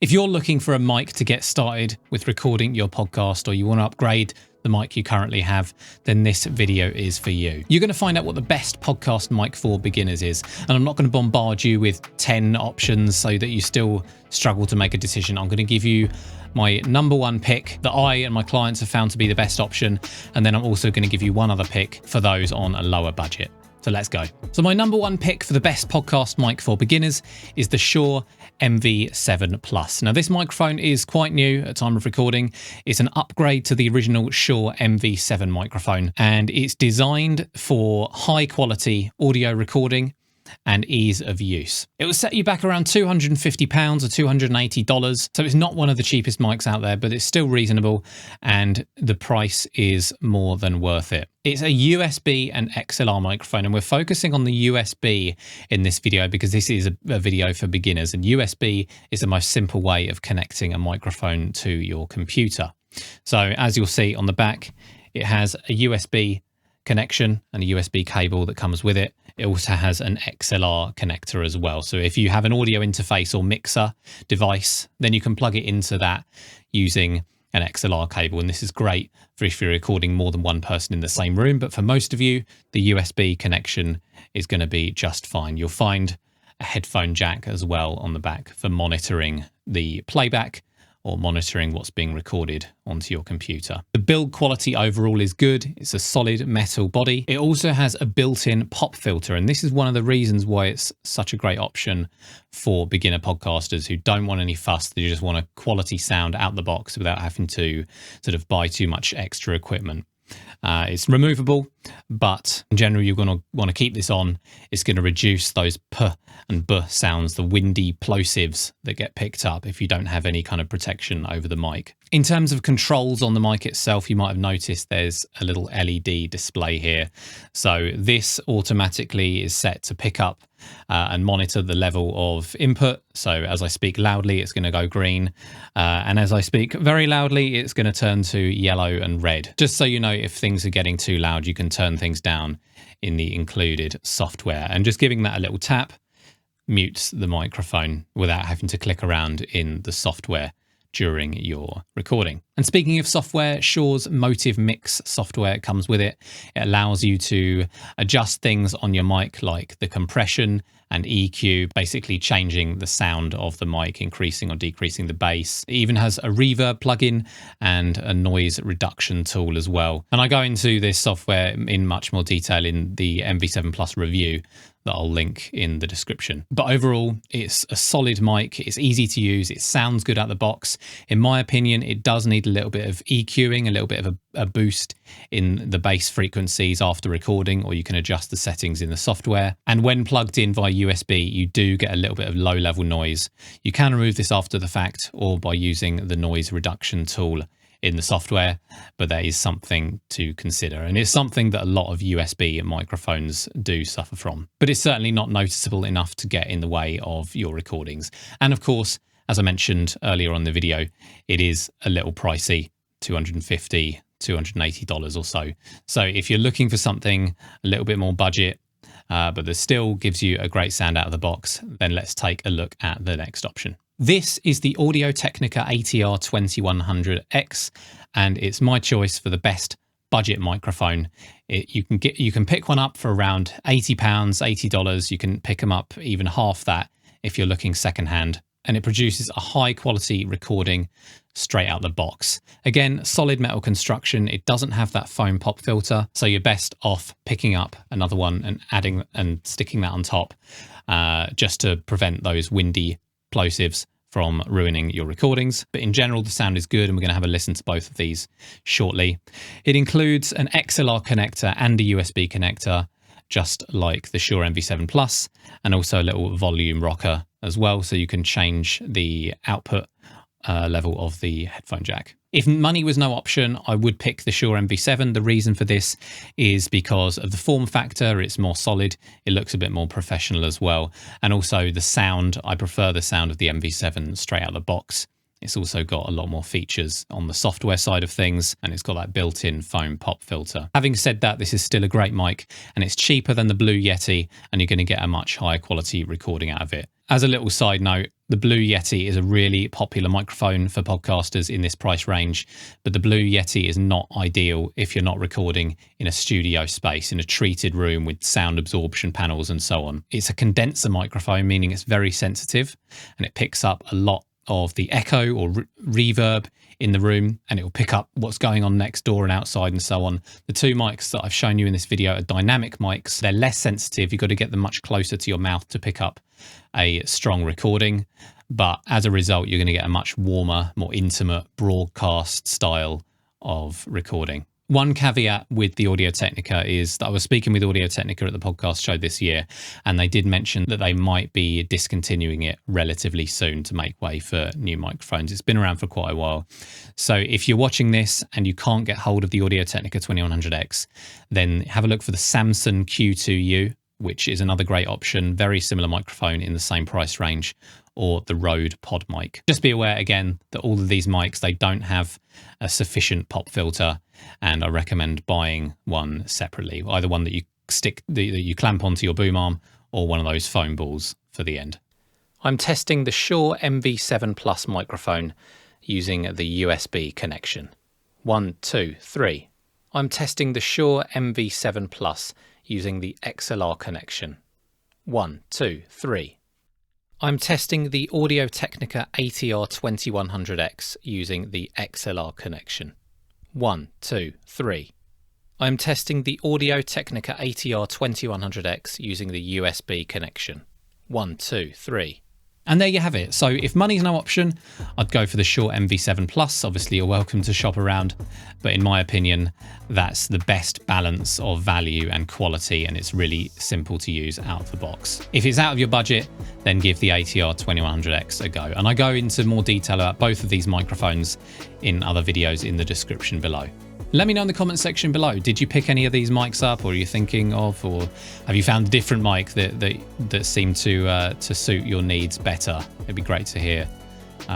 If you're looking for a mic to get started with recording your podcast, or you want to upgrade the mic you currently have, then this video is for you. You're going to find out what the best podcast mic for beginners is, and I'm not going to bombard you with 10 options so that you still struggle to make a decision. I'm going to give you my number one pick that I and my clients have found to be the best option, and then I'm also going to give you one other pick for those on a lower budget. So let's go. So my number one pick for the best podcast mic for beginners is the Shure MV7 Plus. Now this microphone is quite new at time of recording. It's an upgrade to the original Shure MV7 microphone, and it's designed for high quality audio recording and ease of use. It will set you back around £250 or $280. So it's not one of the cheapest mics out there, but it's still reasonable, and the price is more than worth it. It's a USB and XLR microphone, and we're focusing on the USB in this video because this is a video for beginners, and USB is the most simple way of connecting a microphone to your computer. So as you'll see on the back, it has a USB connection and a USB cable that comes with it. It also has an XLR connector as well. So if you have an audio interface or mixer device, then you can plug it into that using an XLR cable. And this is great for if you're recording more than one person in the same room. But for most of you, the USB connection is going to be just fine. You'll find a headphone jack as well on the back for monitoring the playback or monitoring what's being recorded onto your computer. The build quality overall is good. It's a solid metal body. It also has a built-in pop filter, and this is one of the reasons why it's such a great option for beginner podcasters who don't want any fuss. They just want a quality sound out the box without having to sort of buy too much extra equipment. It's removable, but in general, you're going to want to keep this on. It's going to reduce those p and b sounds, the windy plosives that get picked up if you don't have any kind of protection over the mic. In terms of controls on the mic itself, you might have noticed there's a little LED display here. So this automatically is set to pick up and monitor the level of input. So as I speak loudly, it's going to go green. And as I speak very loudly, it's going to turn to yellow and red. Just so you know, if things are getting too loud, you can turn things down in the included software. And just giving that a little tap mutes the microphone without having to click around in the software during your recording. And speaking of software, Shure's Motive Mix software comes with it. It allows you to adjust things on your mic like the compression and EQ, basically changing the sound of the mic, increasing or decreasing the bass. It even has a reverb plugin and a noise reduction tool as well. And I go into this software in much more detail in the MV7 Plus review that I'll link in the description. But overall, it's a solid mic. It's easy to use. It sounds good out the box. In my opinion, it does need a little bit of EQing, a little bit of a boost in the bass frequencies after recording, or you can adjust the settings in the software. And when plugged in via USB, you do get a little bit of low level noise. You can remove this after the fact or by using the noise reduction tool in the software, but that is something to consider. And it's something that a lot of USB microphones do suffer from, but it's certainly not noticeable enough to get in the way of your recordings. And of course, as I mentioned earlier on the video, it is a little pricey, $250, $280 or so. So if you're looking for something a little bit more budget, but that still gives you a great sound out of the box, then let's take a look at the next option. This is the Audio-Technica ATR 2100X, and it's my choice for the best budget microphone. You can pick one up for around £80, $80. You can pick them up even half that if you're looking secondhand, and it produces a high quality recording straight out the box. Again, solid metal construction. It doesn't have that foam pop filter, so you're best off picking up another one and adding and sticking that on top, just to prevent those windy plosives from ruining your recordings. But in general, the sound is good, and we're going to have a listen to both of these shortly. It includes an XLR connector and a USB connector, just like the Shure MV7 Plus, and also a little volume rocker as well, so you can change the output level of the headphone jack. If money was no option, I would pick the Shure MV7. The reason for this is because of the form factor. It's more solid. It looks a bit more professional as well. And also the sound. I prefer the sound of the MV7 straight out of the box. It's also got a lot more features on the software side of things, and it's got that built-in foam pop filter. Having said that, this is still a great mic, and it's cheaper than the Blue Yeti, and you're going to get a much higher quality recording out of it. As a little side note, the Blue Yeti is a really popular microphone for podcasters in this price range, but the Blue Yeti is not ideal if you're not recording in a studio space, in a treated room with sound absorption panels and so on. It's a condenser microphone, meaning it's very sensitive and it picks up a lot of the echo or reverb in the room, and it will pick up what's going on next door and outside and so on. The two mics that I've shown you in this video are dynamic mics. They're less sensitive. You've got to get them much closer to your mouth to pick up a strong recording, but as a result, you're going to get a much warmer, more intimate broadcast style of recording. One caveat with the Audio-Technica is that I was speaking with Audio-Technica at the podcast show this year, and they did mention that they might be discontinuing it relatively soon to make way for new microphones. It's been around for quite a while. So if you're watching this and you can't get hold of the Audio-Technica 2100X, then have a look for the Samson Q2U, which is another great option, very similar microphone in the same price range, or the Rode Pod mic. Just be aware again that all of these mics, they don't have a sufficient pop filter, and I recommend buying one separately, either one that you stick, that you clamp onto your boom arm, or one of those foam balls for the end. I'm testing the Shure MV7 Plus microphone using the USB connection. 1, 2, 3. I'm testing the Shure MV7 Plus using the XLR connection. 1, 2, 3. I'm testing the Audio-Technica ATR 2100X using the XLR connection. 1, 2, 3. I'm testing the Audio-Technica ATR 2100X using the USB connection. 1, 2, 3. And there you have it. So if money's no option, I'd go for the Shure MV7 Plus. Obviously, you're welcome to shop around, but in my opinion, that's the best balance of value and quality, and it's really simple to use out of the box. If it's out of your budget, then give the ATR 2100X a go. And I go into more detail about both of these microphones in other videos in the description below. Let me know in the comment section below. Did you pick any of these mics up, or are you thinking of, or have you found a different mic that seemed to suit your needs better? It'd be great to hear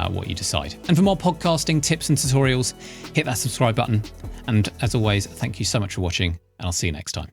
what you decide. And for more podcasting tips and tutorials, hit that subscribe button. And as always, thank you so much for watching, and I'll see you next time.